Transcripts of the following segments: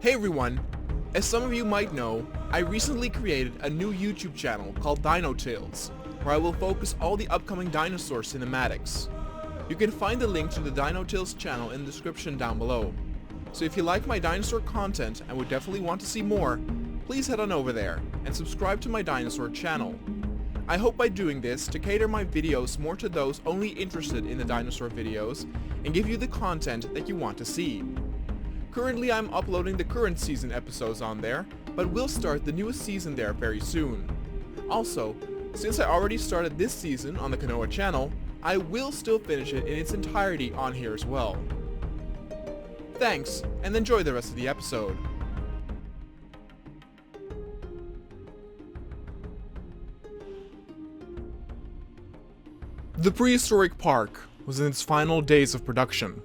Hey everyone! As some of you might know, I recently created a new YouTube channel called Dinotails, where I will focus all the upcoming dinosaur cinematics. You can find the link to the Dinotails channel in the description down below. So if you like my dinosaur content and would definitely want to see more, please head on over there and subscribe to my dinosaur channel. I hope by doing this to cater my videos more to those only interested in the dinosaur videos and give you the content that you want to see. Currently I'm uploading the current season episodes on there, but we'll start the newest season there very soon. Also, since I already started this season on the Kanoa channel, I will still finish it in its entirety on here as well. Thanks, and enjoy the rest of the episode. The prehistoric park was in its final days of production.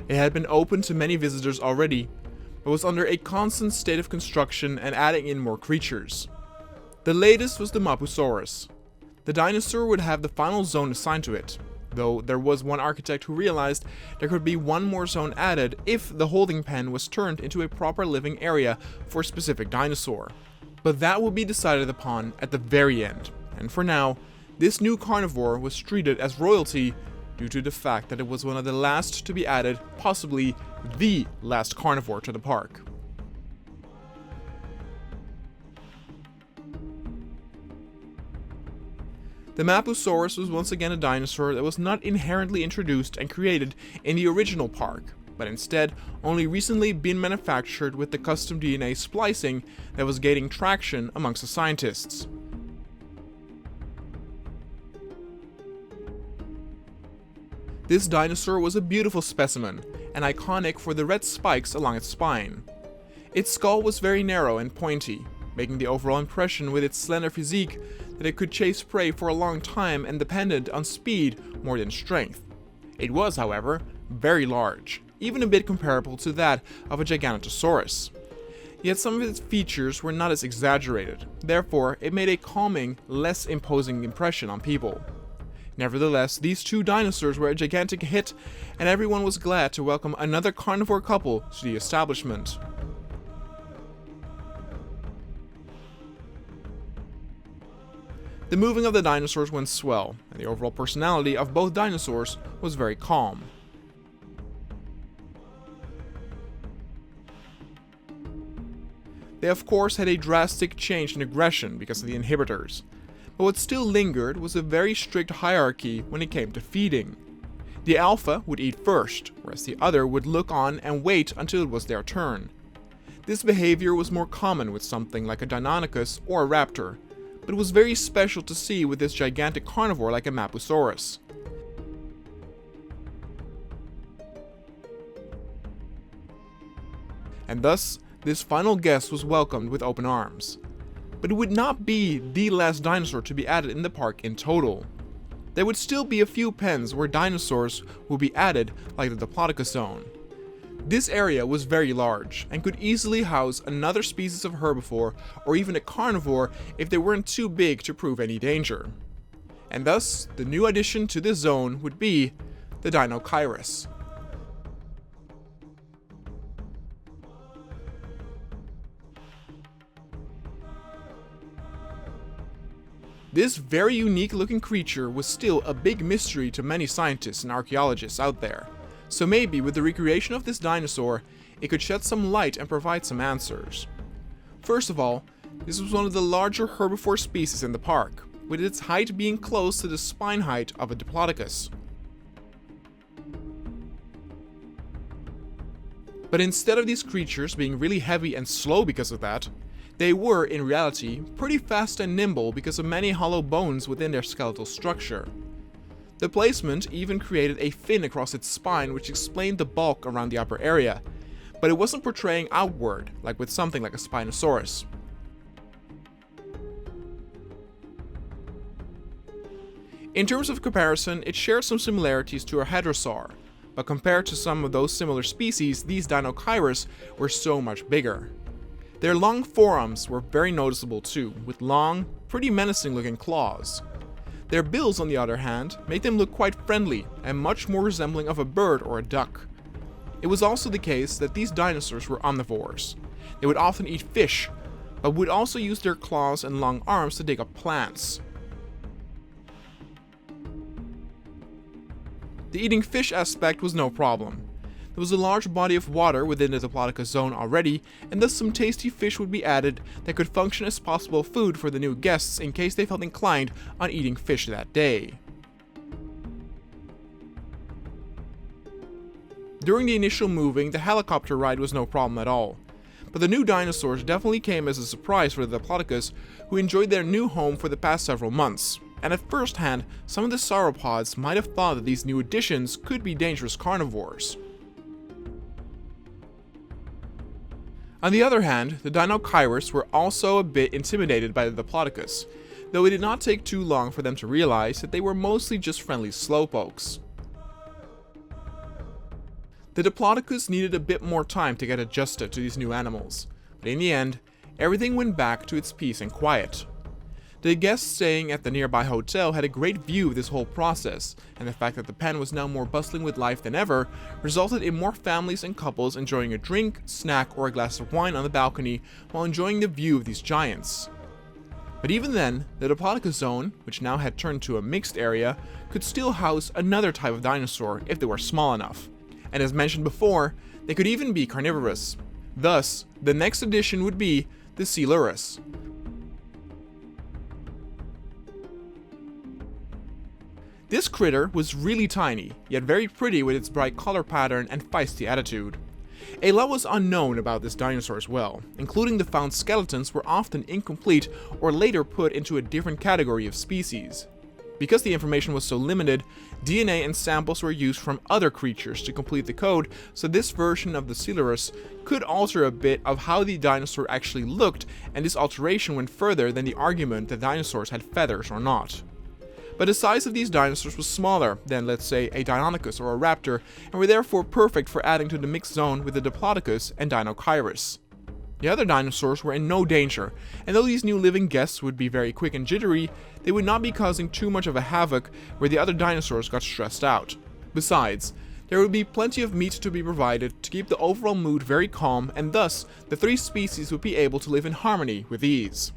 It had been open to many visitors already, but was under a constant state of construction and adding in more creatures. The latest was the Mapusaurus. The dinosaur would have the final zone assigned to it, though there was one architect who realized there could be one more zone added if the holding pen was turned into a proper living area for a specific dinosaur. But that would be decided upon at the very end, and for now, this new carnivore was treated as royalty due to the fact that it was one of the last to be added, possibly the last carnivore to the park. The Mapusaurus was once again a dinosaur that was not inherently introduced and created in the original park, but instead only recently been manufactured with the custom DNA splicing that was gaining traction amongst the scientists. This dinosaur was a beautiful specimen, and iconic for the red spikes along its spine. Its skull was very narrow and pointy, making the overall impression with its slender physique that it could chase prey for a long time and depended on speed more than strength. It was, however, very large, even a bit comparable to that of a Giganotosaurus. Yet some of its features were not as exaggerated, therefore it made a calming, less imposing impression on people. Nevertheless, these two dinosaurs were a gigantic hit, and everyone was glad to welcome another carnivore couple to the establishment. The moving of the dinosaurs went swell, and the overall personality of both dinosaurs was very calm. They of course had a drastic change in aggression because of the inhibitors. But what still lingered was a very strict hierarchy when it came to feeding. The alpha would eat first, whereas the other would look on and wait until it was their turn. This behavior was more common with something like a Deinochirus or a raptor, but it was very special to see with this gigantic carnivore like a Mapusaurus. And thus, this final guest was welcomed with open arms. But it would not be the last dinosaur to be added in the park in total. There would still be a few pens where dinosaurs would be added, like the Diplodocus zone. This area was very large and could easily house another species of herbivore or even a carnivore if they weren't too big to prove any danger. And thus, the new addition to this zone would be the Deinochirus. This very unique looking creature was still a big mystery to many scientists and archaeologists out there, so maybe with the recreation of this dinosaur, it could shed some light and provide some answers. First of all, this was one of the larger herbivore species in the park, with its height being close to the spine height of a Diplodocus. But instead of these creatures being really heavy and slow because of that, they were, in reality, pretty fast and nimble because of many hollow bones within their skeletal structure. The placement even created a fin across its spine which explained the bulk around the upper area, but it wasn't portraying outward like with something like a Spinosaurus. In terms of comparison, it shared some similarities to a Hadrosaur, but compared to some of those similar species, these Deinochirus were so much bigger. Their long forearms were very noticeable too, with long, pretty menacing looking claws. Their bills, on the other hand, made them look quite friendly and much more resembling of a bird or a duck. It was also the case that these dinosaurs were omnivores. They would often eat fish, but would also use their claws and long arms to dig up plants. The eating fish aspect was no problem. There was a large body of water within the Diplodocus zone already, and thus some tasty fish would be added that could function as possible food for the new guests in case they felt inclined on eating fish that day. During the initial moving, the helicopter ride was no problem at all. But the new dinosaurs definitely came as a surprise for the Diplodocus, who enjoyed their new home for the past several months. And at first hand, some of the sauropods might have thought that these new additions could be dangerous carnivores. On the other hand, the Deinochirus were also a bit intimidated by the Diplodocus, though it did not take too long for them to realize that they were mostly just friendly slowpokes. The Diplodocus needed a bit more time to get adjusted to these new animals, but in the end, everything went back to its peace and quiet. The guests staying at the nearby hotel had a great view of this whole process, and the fact that the pen was now more bustling with life than ever resulted in more families and couples enjoying a drink, snack, or a glass of wine on the balcony while enjoying the view of these giants. But even then, the Diplodocus zone, which now had turned to a mixed area, could still house another type of dinosaur if they were small enough. And as mentioned before, they could even be carnivorous. Thus, the next addition would be the Seilerus. This critter was really tiny, yet very pretty with its bright color pattern and feisty attitude. A lot was unknown about this dinosaur as well, including the found skeletons were often incomplete or later put into a different category of species. Because the information was so limited, DNA and samples were used from other creatures to complete the code, so this version of the Seilerus could alter a bit of how the dinosaur actually looked, and this alteration went further than the argument that dinosaurs had feathers or not. But the size of these dinosaurs was smaller than, let's say, a Deinonychus or a raptor, and were therefore perfect for adding to the mixed zone with the Diplodocus and Deinochirus. The other dinosaurs were in no danger, and though these new living guests would be very quick and jittery, they would not be causing too much of a havoc where the other dinosaurs got stressed out. Besides, there would be plenty of meat to be provided to keep the overall mood very calm, and thus the three species would be able to live in harmony with ease.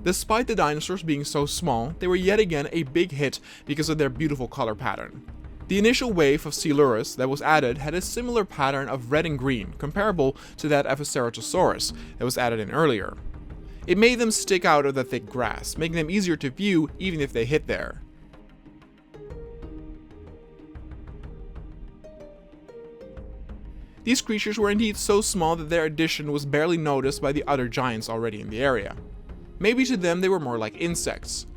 Despite the dinosaurs being so small, they were yet again a big hit because of their beautiful color pattern. The initial wave of Seilerus that was added had a similar pattern of red and green, comparable to that of a Ceratosaurus that was added in earlier. It made them stick out of the thick grass, making them easier to view even if they hid there. These creatures were indeed so small that their addition was barely noticed by the other giants already in the area. Maybe to them they were more like insects.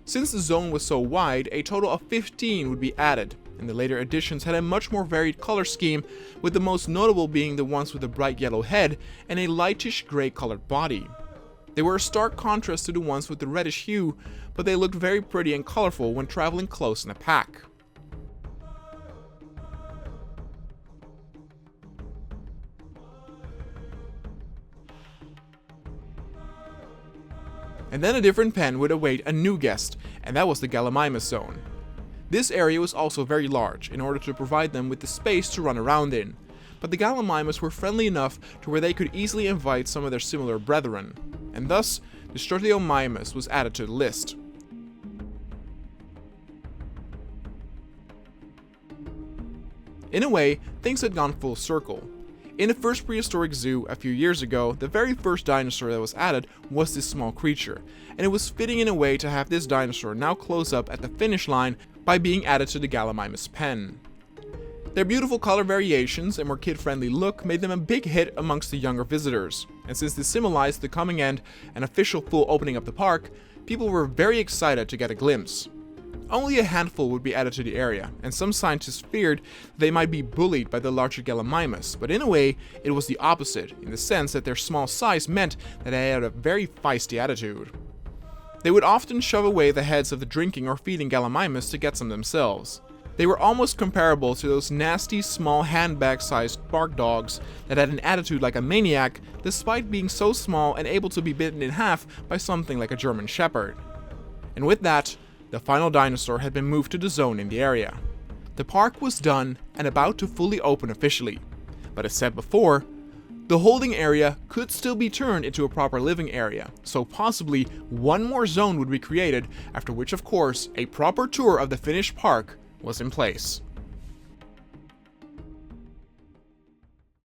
Since the zone was so wide, a total of 15 would be added, and the later additions had a much more varied color scheme, with the most notable being the ones with a bright yellow head and a lightish gray colored body. They were a stark contrast to the ones with the reddish hue, but they looked very pretty and colorful when traveling close in a pack. And then a different pen would await a new guest, and that was the Gallimimus zone. This area was also very large, in order to provide them with the space to run around in, but the Gallimimus were friendly enough to where they could easily invite some of their similar brethren, and thus the Diplodocus was added to the list. In a way, things had gone full circle. In the first prehistoric zoo a few years ago, the very first dinosaur that was added was this small creature, and it was fitting in a way to have this dinosaur now close up at the finish line by being added to the Gallimimus pen. Their beautiful color variations and more kid-friendly look made them a big hit amongst the younger visitors, and since this symbolized the coming end and official full opening of the park, people were very excited to get a glimpse. Only a handful would be added to the area, and some scientists feared they might be bullied by the larger Gallimimus, but in a way, it was the opposite, in the sense that their small size meant that they had a very feisty attitude. They would often shove away the heads of the drinking or feeding Gallimimus to get some themselves. They were almost comparable to those nasty, small handbag-sized bark dogs that had an attitude like a maniac, despite being so small and able to be bitten in half by something like a German Shepherd. And with that, the final dinosaur had been moved to the zone in the area. The park was done and about to fully open officially, but as said before, the holding area could still be turned into a proper living area, so possibly one more zone would be created, after which of course a proper tour of the finished park was in place.